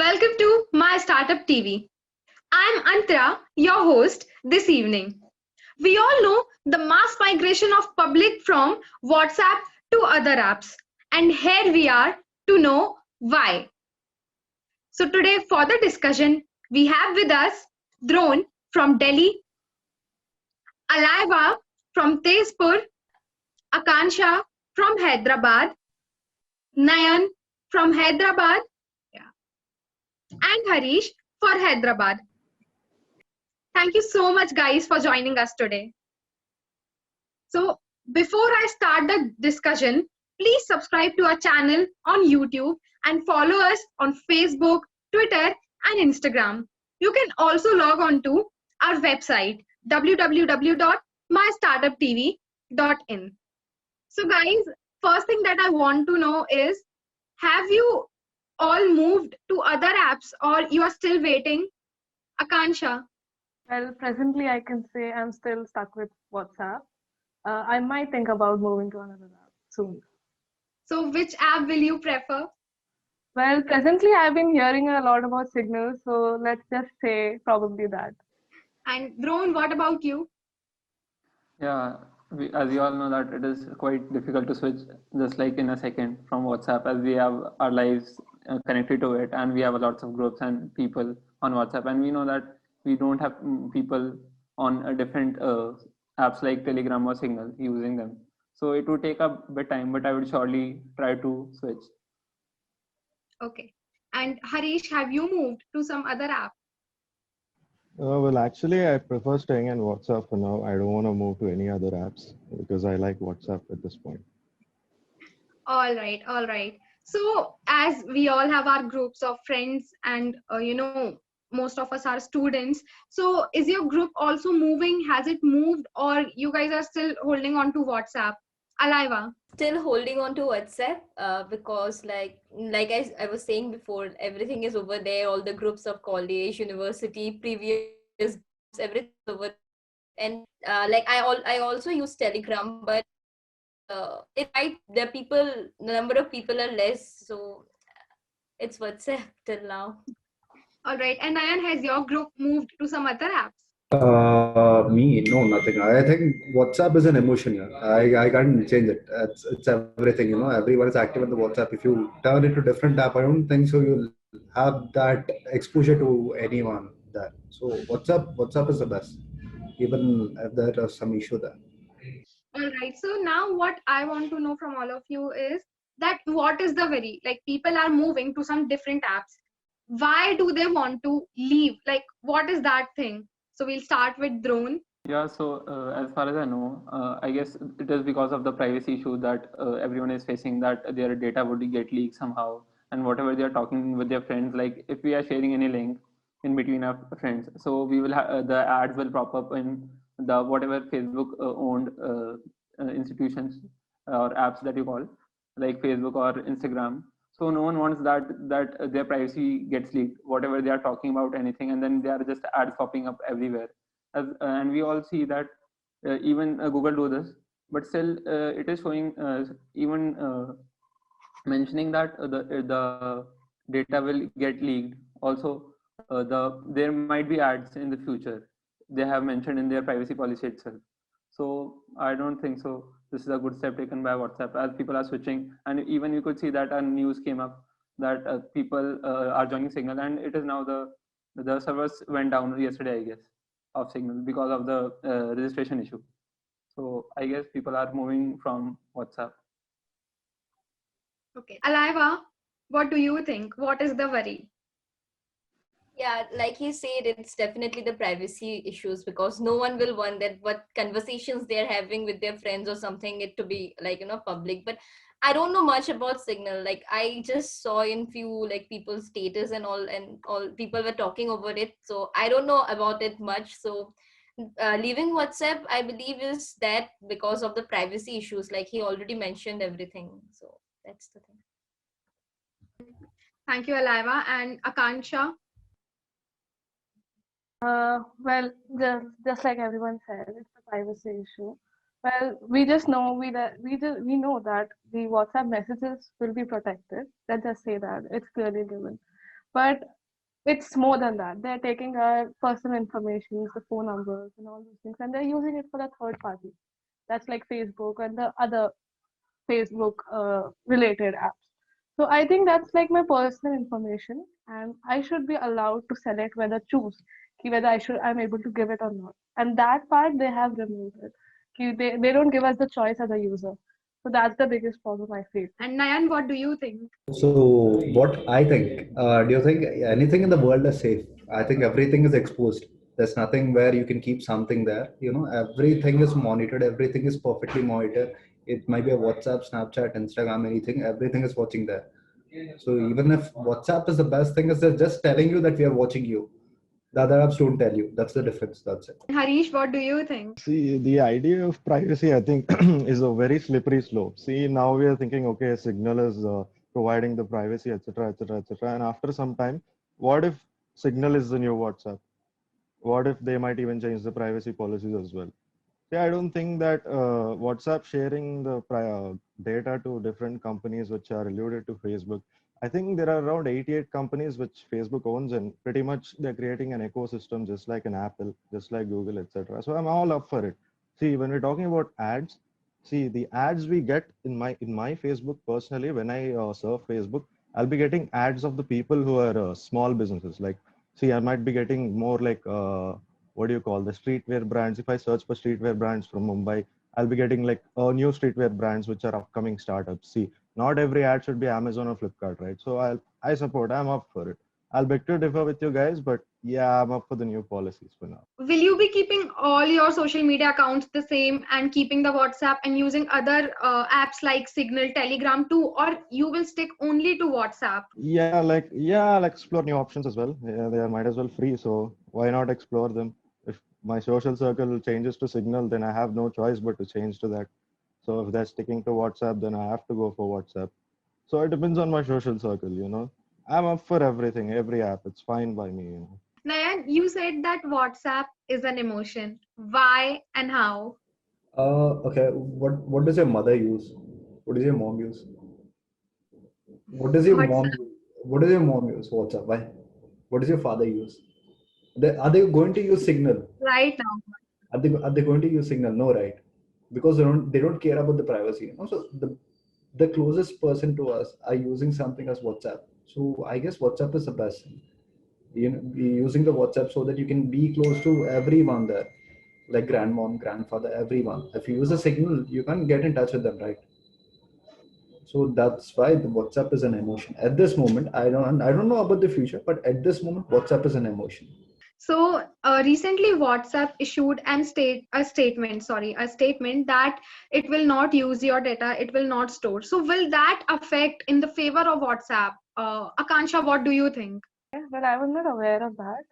Welcome to My Startup TV. I'm Antara, your host this evening. We all know the mass migration of public from WhatsApp to other apps, and here we are to know why. So, today for the discussion, we have with us Drone from Delhi, Alaiva from Tezpur, Akansha from Hyderabad, Nayan from Hyderabad, yeah, and Harish for Hyderabad. Thank you so much, guys, for joining us today. So, before I start the discussion, please subscribe to our channel on YouTube and follow us on Facebook, Twitter, and Instagram. You can also log on to our website www.mystartuptv.in. So, guys, first thing that I want to know is, have you all moved to other apps or you are still waiting? Akansha. Well, presently I can say I'm still stuck with WhatsApp. I might think about moving to another app soon. So, which app will you prefer? Well, presently I've been hearing a lot about Signal, so let's just say probably that. And Drone, what about you? Yeah, as we all know that it is quite difficult to switch just like in a second from WhatsApp, as we have our lives connected to it, and we have a lots of groups and people on WhatsApp, and we know that we don't have people on a different apps like Telegram or Signal using them. So it would take a bit time, but I would surely try to switch. Okay. And Harish, have you moved to some other app? Well, actually, I prefer staying in WhatsApp for now. I don't want to move to any other apps because I like WhatsApp at this point. All right, all right. So, as we all have our groups of friends and, most of us are students. So, is your group also moving? Has it moved or you guys are still holding on to WhatsApp? Alaiva. Still holding on to WhatsApp because I was saying before, everything is over there. All the groups of college, university, previous groups, everything is over. And I also use Telegram, but the number of people are less, so it's WhatsApp till now. All right. And Nayan, has your group moved to some other apps? Me, no, nothing. I think WhatsApp is an emotion here. I can't change it. It's everything, Everyone is active on the WhatsApp. If you turn it to different app, I don't think so. You'll have that exposure to anyone there. So WhatsApp is the best, even if there is some issue there. All right. So now what I want to know from all of you is that what is the worry? Like people are moving to some different apps. Why do they want to leave? Like what is that thing? So we'll start with Drone. Yeah, so as far as I know, I guess it is because of the privacy issue that everyone is facing, that their data would get leaked somehow, and whatever they are talking with their friends, like if we are sharing any link in between our friends, so we will the ads will pop up in the whatever Facebook owned institutions or apps that you call, like Facebook or Instagram. So no one wants that their privacy gets leaked, whatever they are talking about anything, and then there are just ads popping up everywhere. And we all see that even Google do this, but still it is showing even mentioning that the data will get leaked. Also, there might be ads in the future. They have mentioned in their privacy policy itself. So I don't think so. This is a good step taken by WhatsApp, as people are switching, and even you could see that a news came up that people are joining Signal, and it is now the servers went down yesterday, I guess, of Signal because of the registration issue. So I guess people are moving from WhatsApp. Okay. Alaiva, what do you think? What is the worry? Yeah, like he said, it's definitely the privacy issues, because no one will want that what conversations they're having with their friends or something, it to be public. But I don't know much about Signal. Like I just saw in few like people's status and all people were talking over it. So I don't know about it much. So leaving WhatsApp, I believe, is that because of the privacy issues. Like he already mentioned everything. So that's the thing. Thank you, Alaiva. And Akansha. Well, just like everyone said, it's a privacy issue. Well, we just know we know that the WhatsApp messages will be protected. Let's just say that it's clearly given. But it's more than that. They're taking our personal information, the phone numbers, and all those things, and they're using it for the third party. That's like Facebook and the other Facebook related apps. So I think that's like my personal information, and I should be allowed to select whether choose whether I'm able to give it or not. And that part they have removed it. They don't give us the choice as a user. So that's the biggest problem I feel. And Nayan, what do you think? So, what I think, do you think anything in the world is safe? I think everything is exposed. There's nothing where you can keep something there. Everything is monitored, everything is perfectly monitored. It might be a WhatsApp, Snapchat, Instagram, anything, everything is watching there. So, even if WhatsApp is the best thing, is they're just telling you that we are watching you. The other apps don't tell you. That's the difference. That's it. Harish, what do you think? See, the idea of privacy, I think, is a very slippery slope. See, now we are thinking, okay, Signal is providing the privacy, etc., etc., etc. And after some time, what if Signal is the new WhatsApp? What if they might even change the privacy policies as well? See, I don't think that WhatsApp sharing the data to different companies which are alluded to Facebook. I think there are around 88 companies which Facebook owns, and pretty much they're creating an ecosystem just like an Apple, just like Google, etc. So I'm all up for it. See, when we're talking about ads, see the ads we get in my Facebook personally, when I surf Facebook, I'll be getting ads of the people who are small businesses. Like, see, I might be getting more like what do you call the streetwear brands. If I search for streetwear brands from Mumbai, I'll be getting like new streetwear brands which are upcoming startups. See, not every ad should be Amazon or Flipkart, right? So I'm up for it. I'll beg to differ with you guys, but yeah, I'm up for the new policies for now. Will you be keeping all your social media accounts the same and keeping the WhatsApp and using other apps like Signal, Telegram too, or you will stick only to WhatsApp? I'll explore new options as well. Yeah, they are might as well free, so why not explore them? If my social circle changes to Signal, then I have no choice but to change to that. So if they're sticking to WhatsApp, then I have to go for WhatsApp. So it depends on my social circle. I'm up for everything, every app. It's fine by me. Nayan, you said that WhatsApp is an emotion. Why and how? Okay. What does your mother use? What does your mom use? What does your mom WhatsApp. use? What does your mom use? WhatsApp. Why? What does your father use? Are they going to use Signal? Right now. Are they going to use Signal? No, right? Because they don't care about the privacy. So the closest person to us are using something as WhatsApp. So I guess WhatsApp is the best. Using the WhatsApp so that you can be close to everyone there, like grandmom, grandfather, everyone. If you use a Signal, you can't get in touch with them, right? So that's why the WhatsApp is an emotion. At this moment, I don't know about the future, but at this moment, WhatsApp is an emotion. So recently, WhatsApp issued a statement that it will not use your data, it will not store. So will that affect in the favor of WhatsApp? Akansha, what do you think? But I was not aware of that.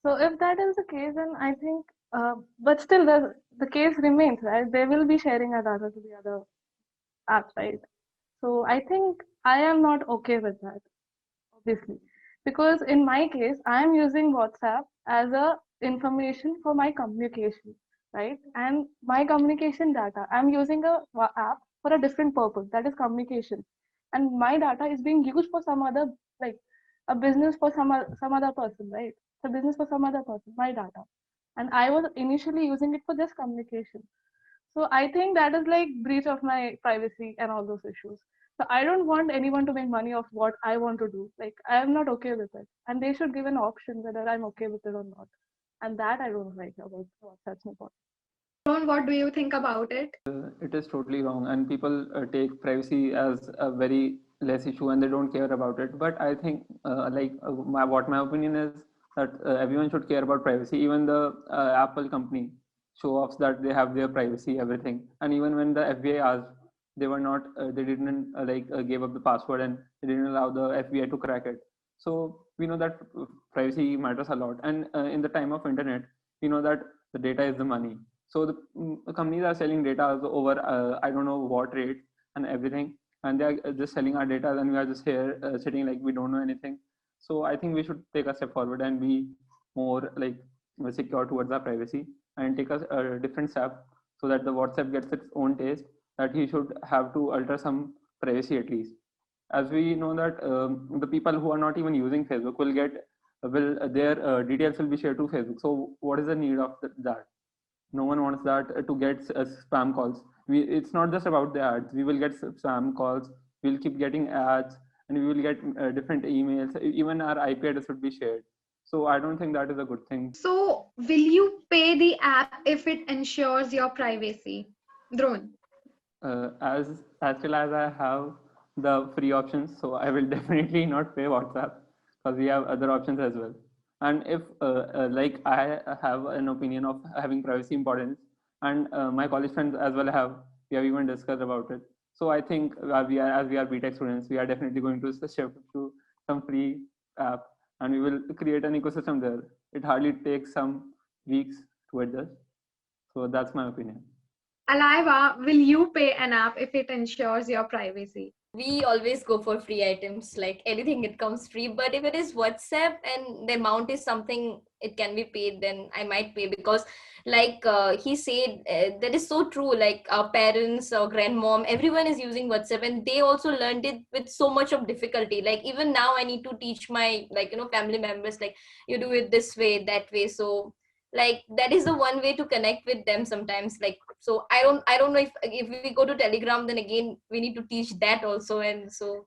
So if that is the case, then I think, but still the case remains, right? They will be sharing our data to the other apps, right? So I think I am not okay with that, obviously, because in my case, I am using WhatsApp as a information for my communication, right? And my communication data, I'm using a app for a different purpose, that is communication, and my data is being used for some other, like a business for some other person, right? It's a business for some other person, my data, and I was initially using it for just communication. So I think that is like breach of my privacy and all those issues. So I don't want anyone to make money off what I want to do. Like I am not okay with it, and they should give an option whether I'm okay with it or not. And that I don't like about WhatsApp's point. Ron, what do you think about it? It is totally wrong, and people take privacy as a very less issue, and they don't care about it. But I think, what my opinion is that everyone should care about privacy. Even the Apple company show offs that they have their privacy, everything. And even when the FBI asked, they were not, they didn't gave up the password, and they didn't allow the FBI to crack it. So we know that privacy matters a lot, and in the time of internet, we know that the data is the money. So the companies are selling data over I don't know what rate and everything, and they are just selling our data, and we are just here sitting like we don't know anything. So I think we should take a step forward and be more secure towards our privacy, and take a different step so that the WhatsApp gets its own taste, that he should have to alter some privacy at least. as we know that the people who are not even using Facebook will get their details will be shared to Facebook. So what is the need of that? No one wants that to get spam calls. It's not just about the ads. We will get spam calls. We'll keep getting ads, and we will get different emails. Even our IP address would be shared. So I don't think that is a good thing. So will you pay the app if it ensures your privacy? Drone. As well as I have the free options, so I will definitely not pay WhatsApp because we have other options as well. And if like I have an opinion of having privacy importance, and my college friends as well we have even discussed about it. So I think as we are BTech students, we are definitely going to shift to some free app, and we will create an ecosystem there. It hardly takes some weeks to adjust. So that's my opinion. Aliva, will you pay an app if it ensures your privacy? We always go for free items, like anything it comes free. But if it is WhatsApp and the amount is something it can be paid, then I might pay, because like he said, that is so true. Like our parents or grandmom, everyone is using WhatsApp, and they also learned it with so much of difficulty. Like even now I need to teach my, like, family members, like, you do it this way, that way. So like that is the one way to connect with them sometimes. Like, so I don't know if we go to Telegram, then again we need to teach that also. And so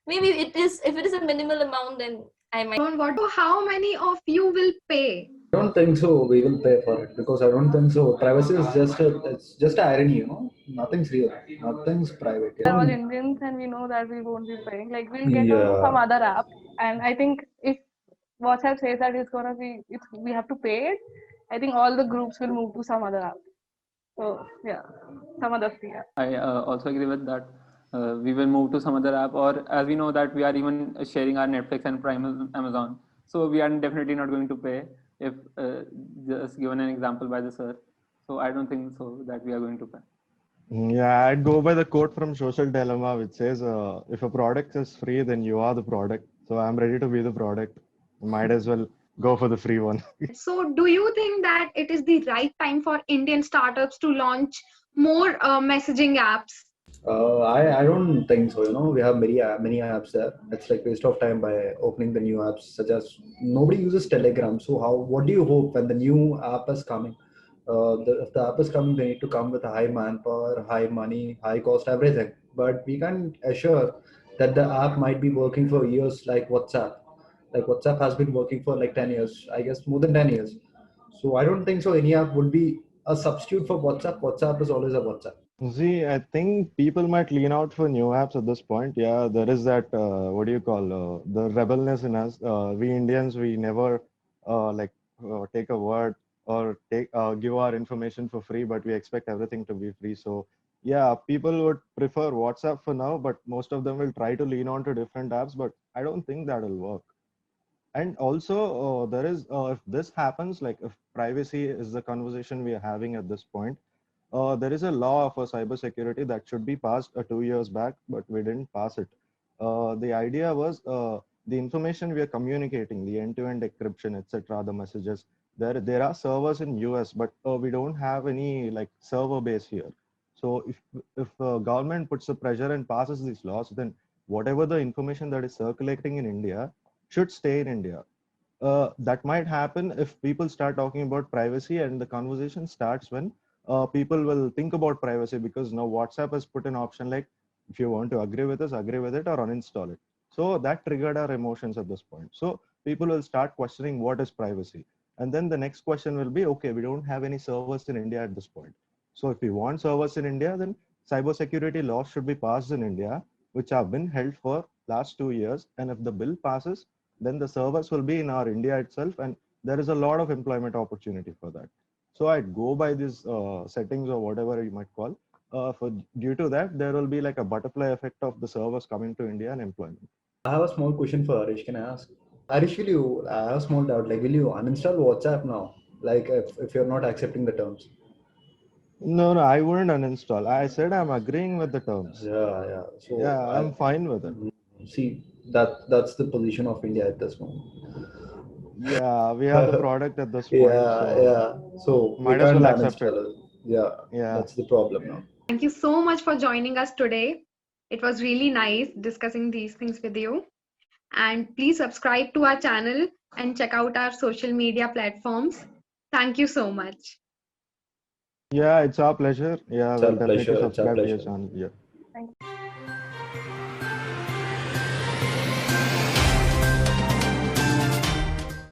maybe if it is a minimal amount, then I might. So how many of you will pay? I don't think so. We will pay for it because I don't think so. Privacy is it's just irony. Nothing's real. Nothing's private. We're all Indians and we know that we won't be paying. Like we'll get on some other app, and I think if WhatsApp says that we have to pay it, I think all the groups will move to some other app. So yeah, some other free app. I also agree with that. We will move to some other app, or as we know that we are even sharing our Netflix and Prime Amazon. So we are definitely not going to pay if just given an example by the sir. So I don't think so that we are going to pay. Yeah, I'd go by the quote from Social Dilemma, which says, if a product is free, then you are the product. So I'm ready to be the product. Might as well go for the free one. So do you think that it is the right time for Indian startups to launch more messaging apps? I don't think so. We have many apps there. It's like waste of time by opening the new apps. Such as nobody uses Telegram. So what do you hope when the new app is coming? If the app is coming, they need to come with a high manpower, high money, high cost, everything. But we can assure that the app might be working for years, like WhatsApp. Like WhatsApp has been working for like 10 years, I guess more than 10 years. So I don't think so any app would be a substitute for WhatsApp. WhatsApp is always a WhatsApp. See, I think people might lean out for new apps at this point. Yeah, there is that, what do you call, the rebelness in us. We Indians, we never take a word or give our information for free, but we expect everything to be free. So yeah, people would prefer WhatsApp for now, but most of them will try to lean on to different apps, but I don't think that will work. And also, there is, if this happens, like if privacy is the conversation we are having at this point, there is a law for cybersecurity that should be passed 2 years back, but we didn't pass it. The idea was the information we are communicating, the end-to-end encryption, etc., the messages. There are servers in US, but we don't have any like server base here. So if government puts the pressure and passes these laws, then whatever the information that is circulating in India should stay in India. That might happen if people start talking about privacy, and the conversation starts when people will think about privacy, because now WhatsApp has put an option like, if you want to agree with us, agree with it or uninstall it. So that triggered our emotions at this point. So people will start questioning what is privacy. And then the next question will be, okay, we don't have any servers in India at this point. So if we want servers in India, then cybersecurity laws should be passed in India, which have been held for last 2 years. And if the bill passes, then the servers will be in our India itself. And there is a lot of employment opportunity for that. So I'd go by these settings or whatever you might call. Due to that, there will be like a butterfly effect of the servers coming to India and employment. I have a small question for Arish. Can I ask? Arish, I have a small doubt. Like, will you uninstall WhatsApp now? Like, if you're not accepting the terms? No, I wouldn't uninstall. I said I'm agreeing with the terms. Yeah. So yeah, I'm fine with it. See, that's the position of India at this moment. Yeah, we have the product at this point. So might as well accept it. Yeah, that's the problem now. Thank you so much for joining us today. It was really nice discussing these things with you. And please subscribe to our channel and check out our social media platforms. Thank you so much. Yeah, it's our pleasure. Yeah, It's we'll our definitely pleasure. It's our subscribe to your pleasure. channel. Yeah.